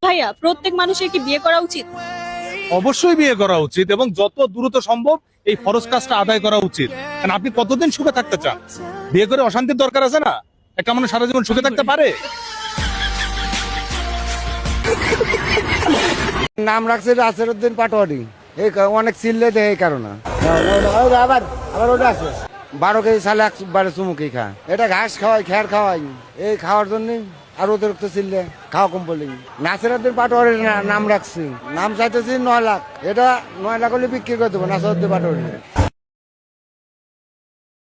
ভাইয়া, প্রত্যেক মানুষের কি বিয়ে করা উচিত? অবশ্যই বিয়ে করা উচিত এবং যত দ্রুত সম্ভব এই ফরজ কাজটা আদায় করা উচিত। কারণ আপনি কতদিন সুখে থাকতে চান? বিয়ে করে অশান্তির দরকার আছে না? একটা মানুষ সারা জীবন সুখে থাকতে পারে? নাম রাখছে রাসেলউদ্দিন পাটোয়ারি, এই অনেক চিল্লে দেয় এই কারণে। আবার আবার ওটা আছে 12 কেজি সালে একবারে চুমুকি খা, এটা ঘাস খাওয়াই, খ্যার খাওয়াই, এই খাওয়ার জন্য আর অতিরিক্ত চিল্লে খাওয়া কম বলি। নাসিরউদ্দিন পাটোয়ারির নাম রাখছি, নাম চাইতেছি 9 লাখ, এটা 9 লাখ হলে বিক্রি করে দেবো নাসিরউদ্দিন পাটোয়ারি।